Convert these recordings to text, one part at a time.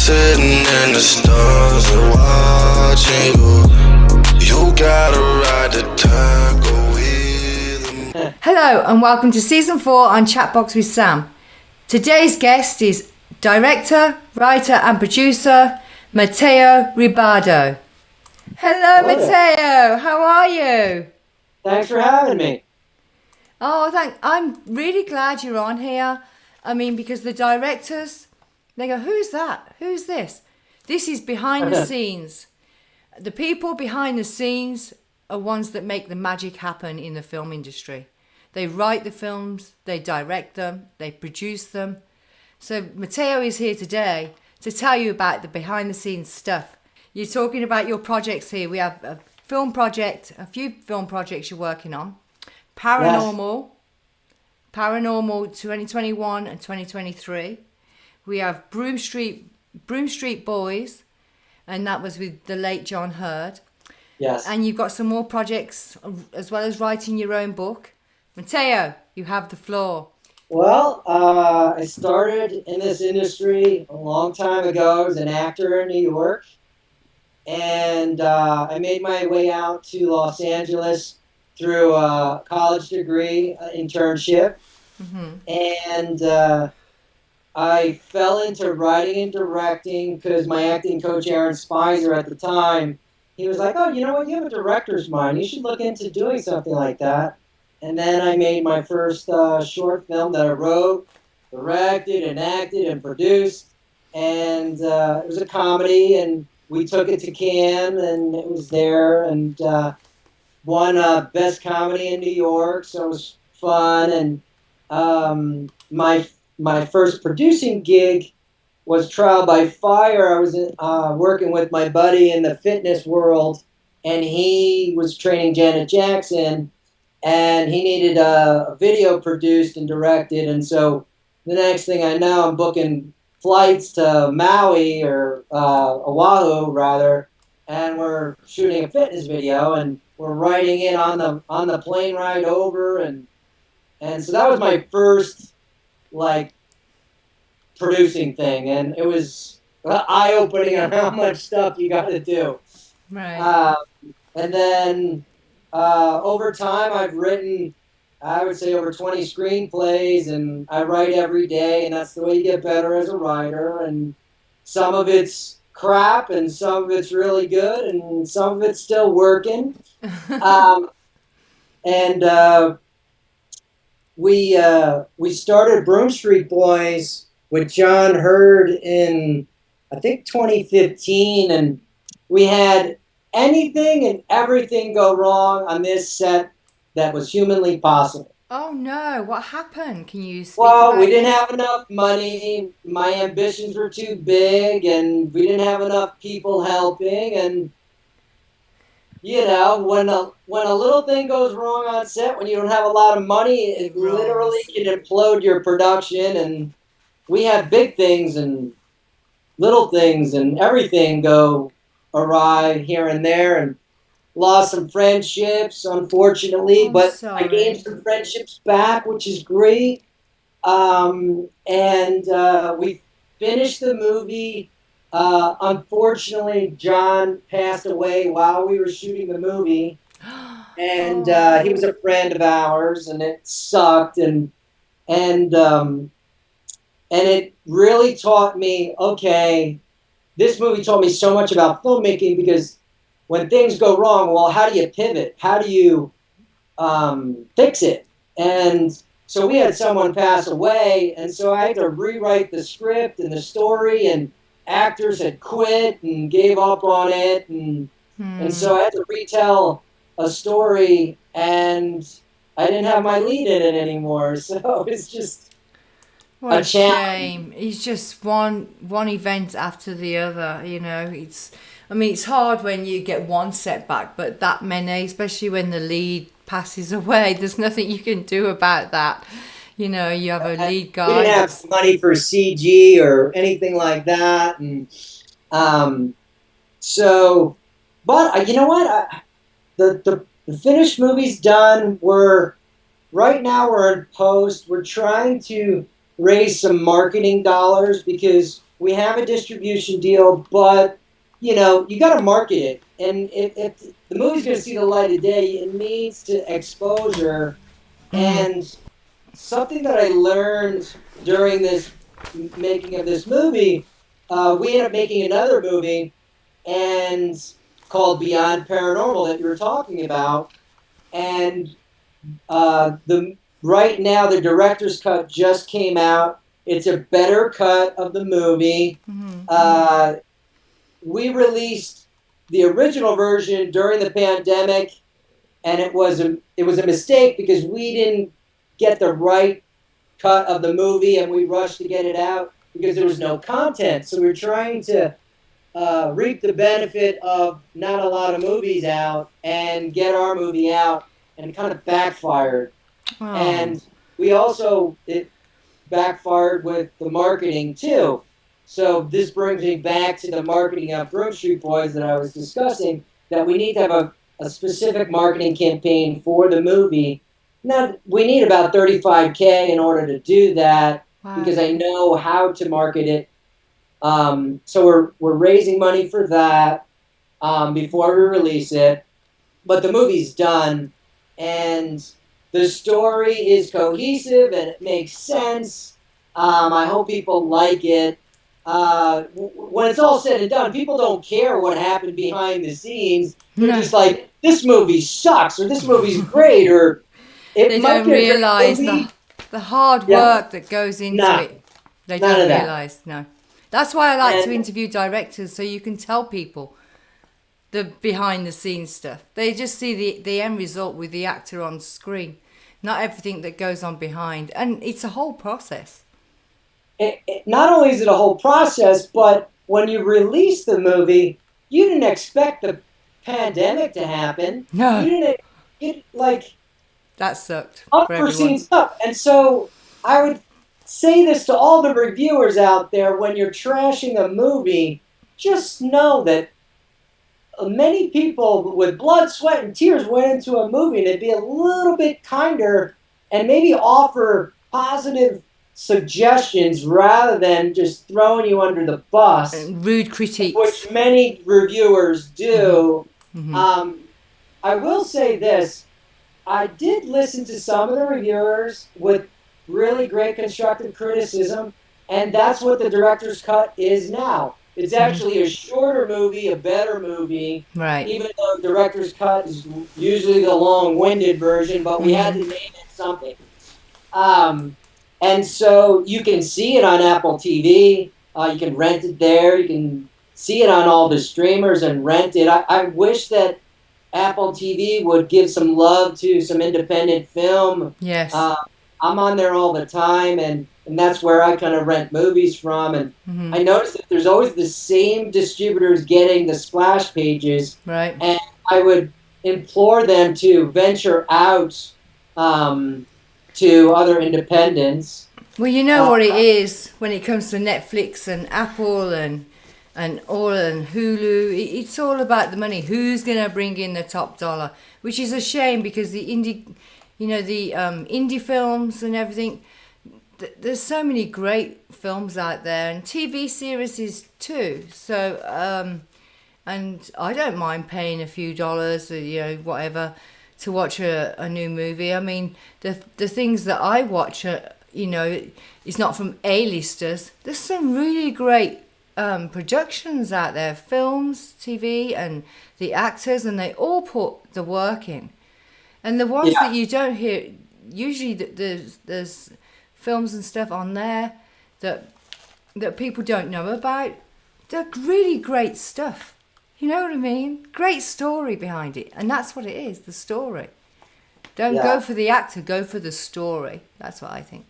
sitting and the stars are watching you. You gotta ride the taco with them. Hello and welcome to Season 4 on Chatbox with Sam. Today's guest is director, writer and producer Matteo Ribaudo. Hello Matteo, how are you? Thanks for having me. I'm really glad you're on here. I mean, because the directors, they go, who's that? Who's this? This is behind the scenes. The people behind the scenes are ones that make the magic happen in the film industry. They write the films, they direct them, they produce them. So Matteo is here today to tell you about the behind the scenes stuff. You're talking about your projects here. We have a few film projects you're working on. Paranormal 2021 and 2023. We have Broom Street Boys, and that was with the late John Hurd. Yes. And you've got some more projects as well as writing your own book. Matteo, you have the floor. Well, I started in this industry a long time ago as an actor in New York. And I made my way out to Los Angeles through a college degree internship. Mm-hmm. And I fell into writing and directing because my acting coach, Aaron Speiser, at the time, he was like, oh, you know what? You have a director's mind. You should look into doing something like that. And then I made my first short film that I wrote, directed, and acted, and produced. And it was a comedy, and we took it to Cannes, and it was there, and won Best Comedy in New York, so it was fun. And my first producing gig was Trial by Fire. I was working with my buddy in the fitness world, and he was training Janet Jackson, and he needed a video produced and directed. And so the next thing I know, I'm booking flights to Maui or Oahu rather, and we're shooting a fitness video, and we're writing it on the plane ride over, and so that was my first producing thing, and it was eye-opening on how much stuff you got to do. Right. And then over time, I've written, I would say, over 20 screenplays, and I write every day, and that's the way you get better as a writer. And some of it's crap, and some of it's really good, and some of it's still working. We started Broom Street Boys with John Hurd in, I think, 2015, and we had anything and everything go wrong on this set that was humanly possible. Oh no, what happened? Can you speak Well, about we didn't this? have enough money, my ambitions were too big, and we didn't have enough people helping, and you know, when a little thing goes wrong on set, when you don't have a lot of money, it literally can implode your production. And we had big things and little things, and everything go awry here and there, and lost some friendships, unfortunately. But sorry. I gained some friendships back, which is great. And we finished the movie. Unfortunately, John passed away while we were shooting the movie, and he was a friend of ours, and it sucked. And it really taught me, okay, this movie taught me so much about filmmaking, because when things go wrong, well, how do you pivot? How do you fix it? And so we had someone pass away, and so I had to rewrite the script and the story, and actors had quit and gave up on it, and so I had to retell a story, and I didn't have my lead in it anymore. So it's just What a shame. It's just one event after the other, you know. It's hard when you get one setback, but that many, especially when the lead passes away, there's nothing you can do about that. You know, you have a lead guy. We didn't have money for CG or anything like that, and so. But you know what? The finished movie's done. Right now we're in post. We're trying to raise some marketing dollars, because we have a distribution deal, but you know, you got to market it. And if the movie's going to see the light of day, it needs to exposure. And something that I learned during this making of this movie, we ended up making another movie and called Beyond Paranormal that you were talking about. And the right now the director's cut just came out. It's a better cut of the movie. We released the original version during the pandemic, and it was a mistake because we didn't get the right cut of the movie, and we rushed to get it out because there was no content. So we're trying to reap the benefit of not a lot of movies out and get our movie out, and it kind of backfired. Oh. And we also, it backfired with the marketing too. So this brings me back to the marketing of Broom Street Boys that I was discussing, that we need to have a specific marketing campaign for the movie. Now, we need about $35K in order to do that. Wow. Because I know how to market it. So we're raising money for that before we release it. But the movie's done, and the story is cohesive and it makes sense. I hope people like it. When it's all said and done, people don't care what happened behind the scenes. They're just like, this movie sucks, or this movie's great, or they don't realize the hard work that goes into it. They don't realize. No, that's why I like to interview directors, so you can tell people the behind the scenes stuff. They just see the end result with the actor on screen, not everything that goes on behind, and it's a whole process. Not only is it a whole process, but when you release the movie, you didn't expect the pandemic to happen. No. You didn't, that sucked. Unforeseen stuff. And so I would say this to all the reviewers out there: when you're trashing a movie, just know that many people with blood, sweat, and tears went into a movie, and it'd be a little bit kinder and maybe offer positive suggestions rather than just throwing you under the bus. And rude critiques. Which many reviewers do. Mm-hmm. I will say this. I did listen to some of the reviewers with really great constructive criticism, and that's what the director's cut is now. It's actually a shorter movie, a better movie. Right. Even though the director's cut is usually the long-winded version, but we had to name it something. And so you can see it on Apple TV. You can rent it there. You can see it on all the streamers and rent it. I wish that Apple TV would give some love to some independent film. Yes. I'm on there all the time, and that's where I kind of rent movies from. And I noticed that there's always the same distributors getting the splash pages. Right. And I would implore them to venture out to other independents. Well, you know what it is when it comes to Netflix and Apple and Hulu. It's all about the money. Who's going to bring in the top dollar? Which is a shame, because the indie films and everything. There's so many great films out there, and TV series too. So, and I don't mind paying a few dollars, or, whatever, to watch a new movie. I mean, the things that I watch, it's not from A-listers. There's some really great productions out there, films, TV, and the actors, and they all put the work in. And the ones that you don't hear, usually there's films and stuff on there that people don't know about. They're really great stuff. You know what I mean? Great story behind it. And that's what it is, the story. Don't go for the actor, go for the story. That's what I think.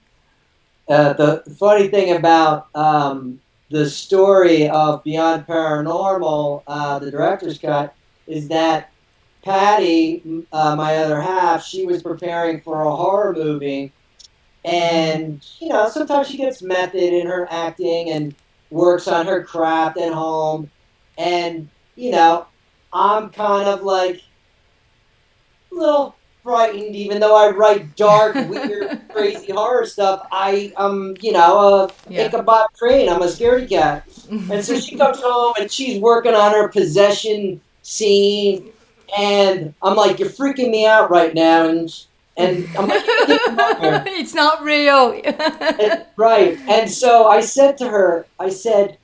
The funny thing about the story of Beyond Paranormal, the director's cut, is that Patty, my other half, she was preparing for a horror movie. And, sometimes she gets method in her acting and works on her craft at home. And, I'm kind of like a little frightened, even though I write dark, weird crazy horror stuff, you know, Yeah. Ichabod Crane. I'm a scaredy cat. And so she comes home and she's working on her possession scene, and I'm like, "You're freaking me out right now," and I'm like, "You need to come over." It's not real. Right. And so I said to her, I said,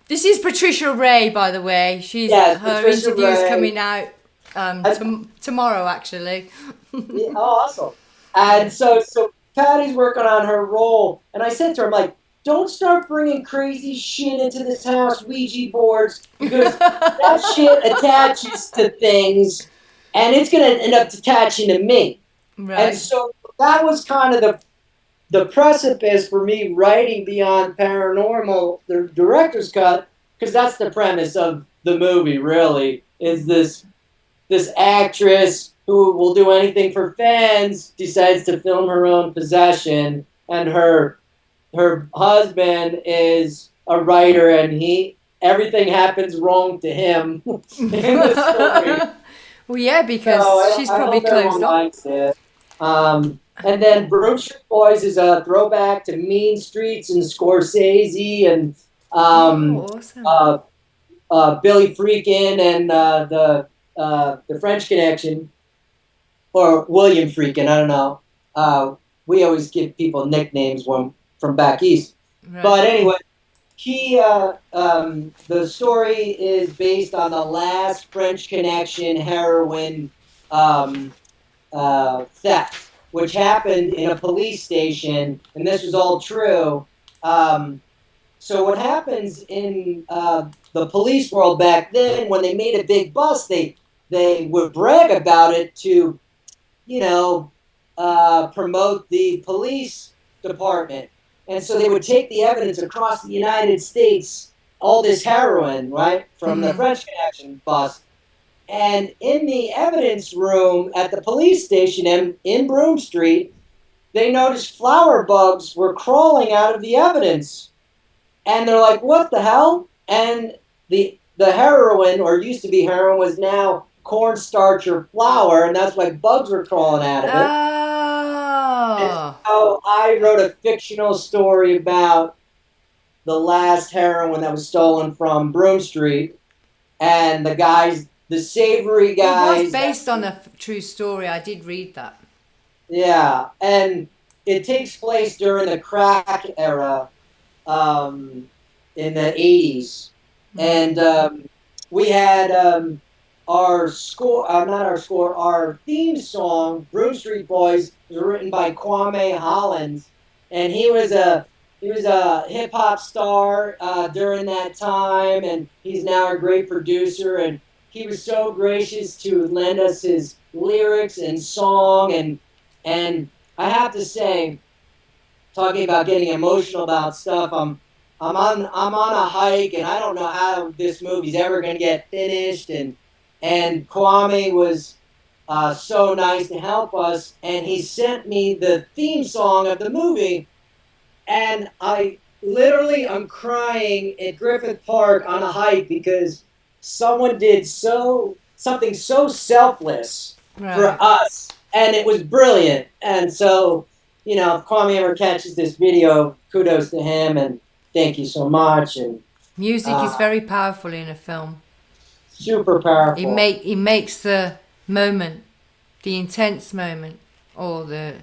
This is Patricia Ray, by the way. "Yes, Her Patricia interview's Ray." coming out tomorrow, actually. Yeah, oh, awesome. And so Patty's working on her role, and I said to her, I'm like, don't start bringing crazy shit into this house, Ouija boards, because that shit attaches to things, and it's going to end up attaching to me. And Right. so that was kind of the precipice for me writing Beyond Paranormal, the director's cut, because that's the premise of the movie, really, is this actress who will do anything for fans decides to film her own possession, and her husband is a writer, and everything happens wrong to him in the story. Well, yeah, because So she's I probably hope everyone closed up. likes it. And then Broom Street Boys is a throwback to Mean Streets and Scorsese and Oh, awesome. Billy Freakin and the French Connection, or William Freakin. I don't know. We always give people nicknames from back east. Right. But anyway, the story is based on the last French Connection heroin theft, which happened in a police station, and this was all true. So what happens in the police world back then, when they made a big bust, they would brag about it to, you know, promote the police department. And so they would take the evidence across the United States, all this heroin, right, from the French Connection bust. And in the evidence room at the police station in Broom Street, they noticed flower bugs were crawling out of the evidence. And they're like, what the hell? And the heroin, or used to be heroin, was now cornstarch or flour, and that's why bugs were crawling out of it. And Oh. so I wrote a fictional story about the last heroin that was stolen from Broom Street, and the savory It guys. was based on a true story. I did read that. Yeah, and it takes place during the crack era, in the 80s. And we had our theme song, Broom Street Boys, was written by Kwame Holland, and he was a hip hop star during that time, and he's now a great producer, and he was so gracious to lend us his lyrics and song, and I have to say, talking about getting emotional about stuff, I'm on a hike, and I don't know how this movie's ever gonna get finished, and Kwame was so nice to help us, and he sent me the theme song of the movie, and I'm crying at Griffith Park on a hike because someone did something so selfless for us, and it was brilliant. And so, if Kwame ever catches this video, kudos to him, and thank you so much. And Music is very powerful in a film. super powerful. It makes the moment, the intense moment, or the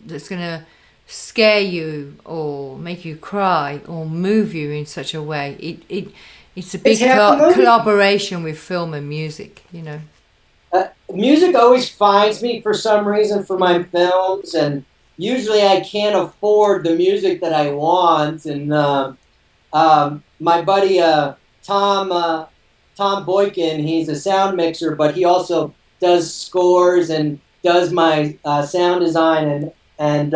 that's gonna scare you or make you cry or move you in such a way. It's a big collaboration with film and music. Music always finds me for some reason for my films, and usually I can't afford the music that I want. And my buddy Tom Boykin, he's a sound mixer, but he also does scores and does my sound design, and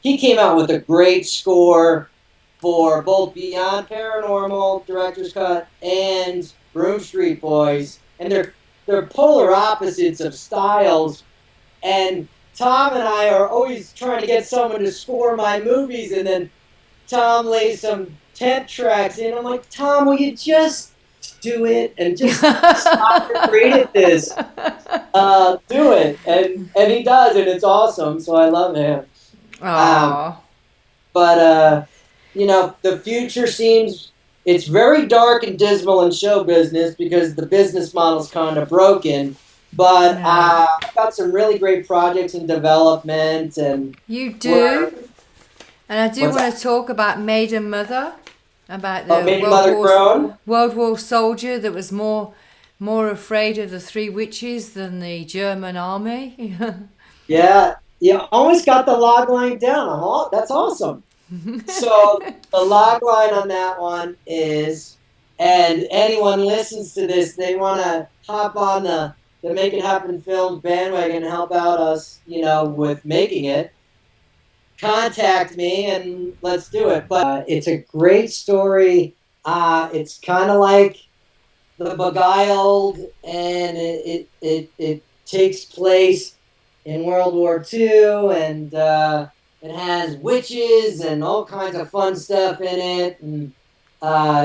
he came out with a great score for both Beyond Paranormal Director's Cut and Broom Street Boys, and they're polar opposites of styles. And Tom and I are always trying to get someone to score my movies, and then Tom lays some temp tracks in. I'm like, Tom, will you just do it and just stop and create this. Do it. And he does, and it's awesome. So I love him. Oh. But the future seems it's very dark and dismal in show business because the business model's kind of broken. But I've got some really great projects in development, and you do. And I do want to talk about Maiden Mother, about the World War soldier that was more afraid of the three witches than the German army. Yeah, you always got the log line down. That's awesome. So the log line on that one is, and anyone listens to this, they want to hop on the Make It Happen Films bandwagon and help out us, with making it. Contact me and let's do it. But it's a great story. It's kind of like The Beguiled, and it takes place in World War II, and it has witches and all kinds of fun stuff in it. And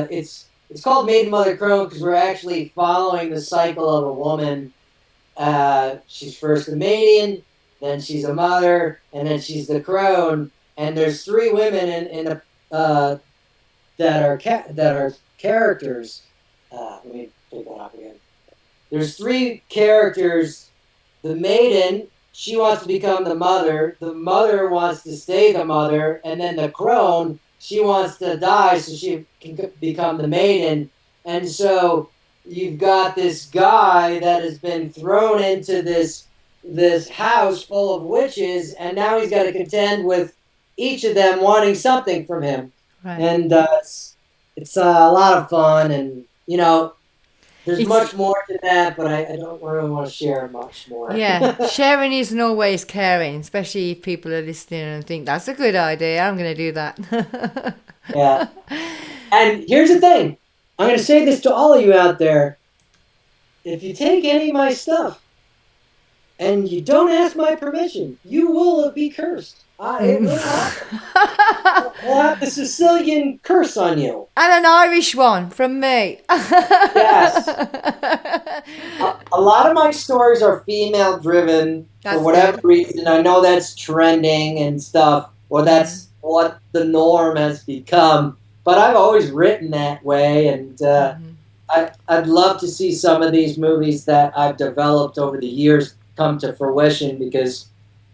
it's called Maiden Mother Crone because we're actually following the cycle of a woman. She's first a maiden, then she's a mother, and then she's the crone. And there's three women in that are characters. Let me pick that up again. There's three characters. The maiden, she wants to become the mother. The mother wants to stay the mother, and then the crone, she wants to die so she can become the maiden. And so you've got this guy that has been thrown into this house full of witches, and now he's got to contend with each of them wanting something from him. Right. And it's a lot of fun, and there's much more to that, but I don't really want to share much more. Yeah, sharing isn't always caring, especially if people are listening and think that's a good idea. I'm going to do that. Yeah. And here's the thing. I'm going to say this to all of you out there. If you take any of my stuff and you don't ask my permission, you will be cursed. It will happen. We'll have the Sicilian curse on you. And an Irish one from me. Yes. A lot of my stories are female driven for whatever reason. I know that's trending and stuff, or that's what the norm has become. But I've always written that way, and I'd love to see some of these movies that I've developed over the years come to fruition, because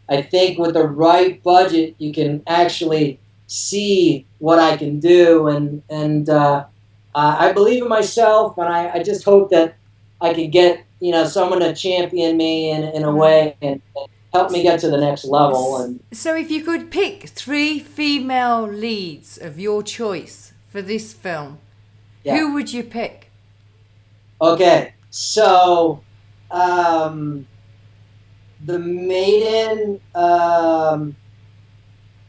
I think with the right budget, you can actually see what I can do, and I believe in myself, and I just hope that I can get someone to champion me in a way and help me get to the next level. And so, if you could pick 3 female leads of your choice for this film, who would you pick? Okay, so the maiden,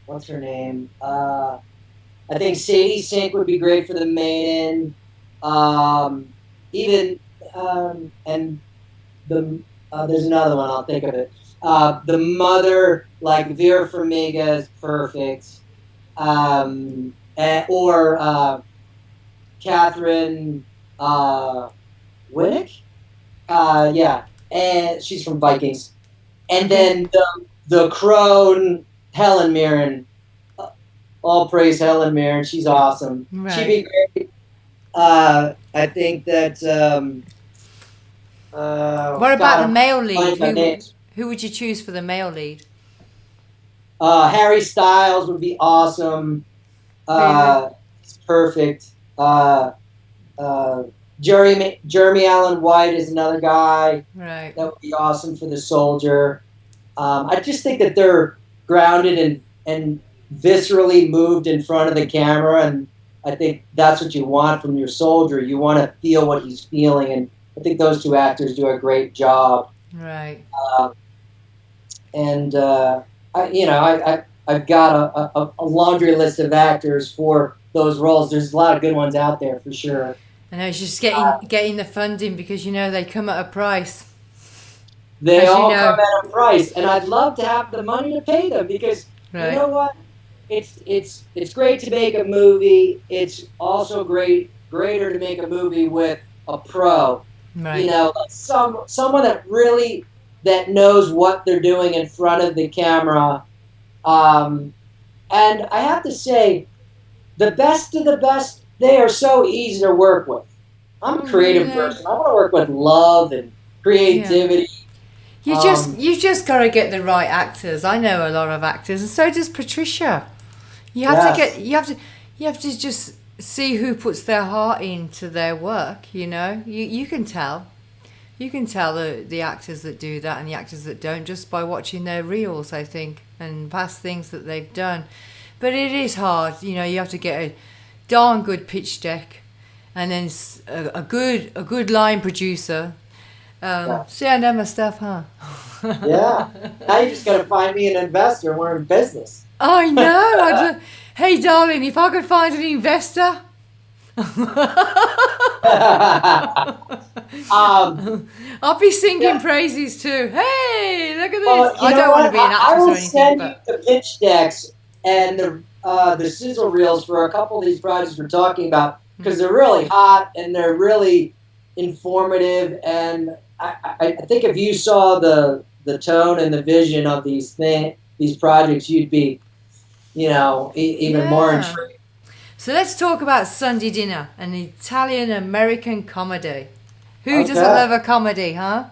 what's her name? I think Sadie Sink would be great for the maiden. And there's another one, I'll think of it. The mother, like Vera Farmiga, is perfect. Or Catherine Winnick? Yeah, and she's from Vikings. And then the crone, Helen Mirren. All praise Helen Mirren. She's awesome. Right. She'd be great. I think that... what about the male lead? Who would you choose for the male lead? Harry Styles would be awesome. It's perfect. Jeremy Allen White is another guy. Right. That would be awesome for the soldier. I just think that they're grounded and viscerally moved in front of the camera, and I think that's what you want from your soldier. You want to feel what he's feeling, and I think those 2 actors do a great job. Right. I've got a laundry list of actors for those roles. There's a lot of good ones out there for sure. I know, it's just getting the funding, because they come at a price. They all come at a price, and I'd love to have the money to pay them, because you know what? It's great to make a movie. It's also great greater to make a movie with a pro. Right. Like someone that knows what they're doing in front of the camera. And I have to say, the best of the best, they are so easy to work with. I'm a Oh, creative really? person. I want to work with love and Yeah. creativity. You just got to get the right actors. I know a lot of actors, and so does Patricia. You have to Yes. get you have to just see who puts their heart into their work. You can tell. You can tell the actors that do that and the actors that don't just by watching their reels, I think, and past things that they've done. But it is hard. You have to get a darn good pitch deck, and then a good line producer. See, I know my stuff, huh? Yeah. Now you just got to find me an investor and we're in business. I know. Hey, darling, if I could find an investor. I'll be singing praises too. Hey, look at this. I don't want to be an actress I will or anything, send but you the pitch decks and the sizzle reels for a couple of these projects we're talking about because they're really hot and they're really informative. And I think if you saw the tone and the vision of these projects, you'd be, even more intrigued. So let's talk about Sunday Dinner, an Italian-American comedy. Who doesn't Okay. love a comedy, huh?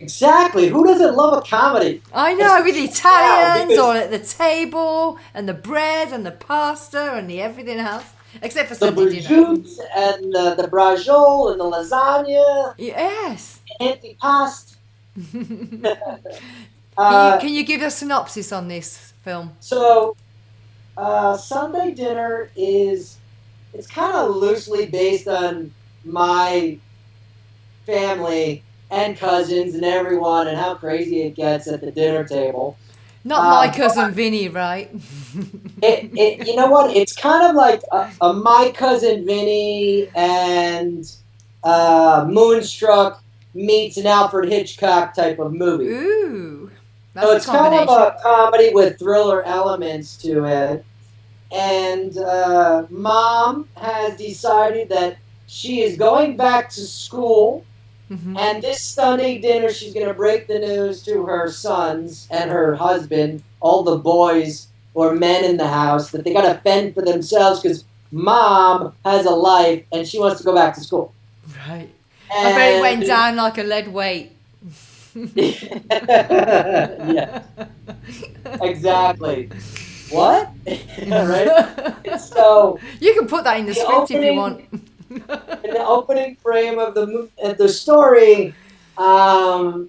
Exactly. Who doesn't love a comedy? I know, with the Italians because all at the table, and the bread, and the pasta, and the everything else. Except for the Sunday Dinner. prosciutto and the braciole and the lasagna, Yes. antipasto. Can you give a synopsis on this film? So, Sunday Dinner it's kind of loosely based on my family and cousins and everyone and how crazy it gets at the dinner table. Not my cousin Vinny, right? You know what? It's kind of like a My Cousin Vinny and Moonstruck meets an Alfred Hitchcock type of movie. Ooh. That's So a it's kind of combination. a comedy with thriller elements to it. And Mom has decided that she is going back to school. Mm-hmm. And this Sunday dinner, she's going to break the news to her sons and her husband, all the boys or men in the house, that they got to fend for themselves because Mom has a life and she wants to go back to school. Right. And I bet it went down like a lead weight. Yeah, exactly. What? Right? So you can put that in the script if you want. In the opening frame of the story, Uncle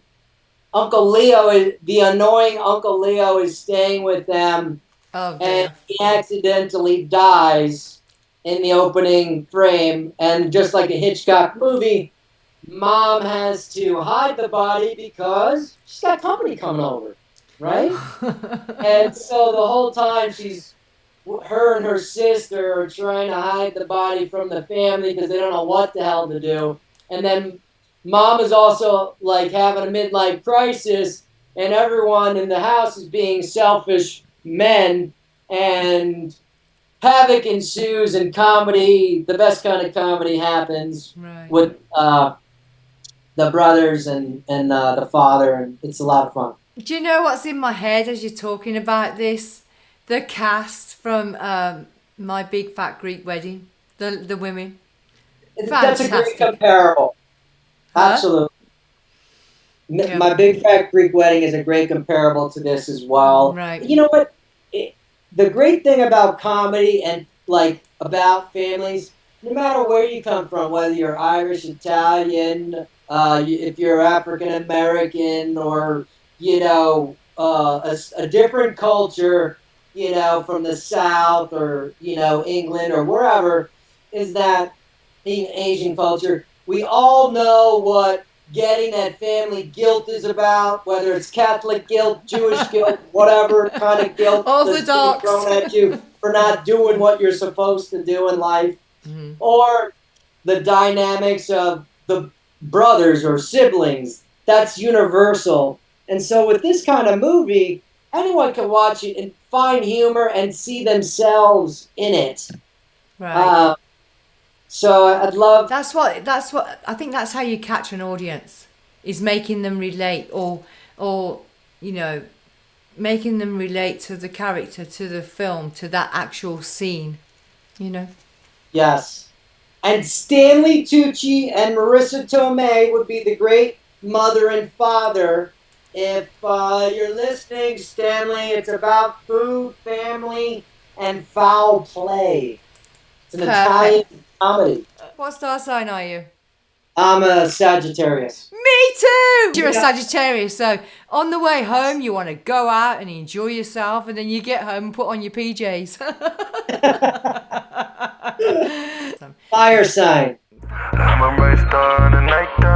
Leo, the annoying Uncle Leo, is staying with them, and he accidentally dies in the opening frame. And just like a Hitchcock movie, Mom has to hide the body because she's got company coming over, right? And so the whole time her and her sister are trying to hide the body from the family because they don't know what the hell to do. And then Mom is also like having a midlife crisis, and everyone in the house is being selfish men, and havoc ensues, and comedy, the best kind of comedy, happens with the brothers and the father, and it's a lot of fun. Do you know what's in my head as you're talking about this? The cast from My Big Fat Greek Wedding, the women. That's a great Fantastic. comparable. Huh? Absolutely. Yeah. My Big Fat Greek Wedding is a great comparable to this as well. Right. You know what? The great thing about comedy and like about families, no matter where you come from, whether you're Irish, Italian, if you're African American, or a different culture, from the South or England or wherever, is that being Asian culture, we all know what getting that family guilt is about, whether it's Catholic guilt, Jewish guilt, whatever kind of guilt that's being thrown at you for not doing what you're supposed to do in life, or the dynamics of the brothers or siblings. That's universal. And so with this kind of movie, anyone can watch it and find humor and see themselves in it. Right. So I'd love. That's what I think. That's how you catch an audience, is making them relate, or you know, making them relate to the character, to the film, to that actual scene. You know. Yes. And Stanley Tucci and Marissa Tomei would be the great mother and father. If you're listening, Stanley, it's about food, family, and foul play. It's an Italian Perfect. comedy. What star sign are you? I'm a Sagittarius. Me too! You're a Yeah. Sagittarius, so on the way home you want to go out and enjoy yourself, and then you get home and put on your PJs. Fire sign. I'm a bright star in the nighttime.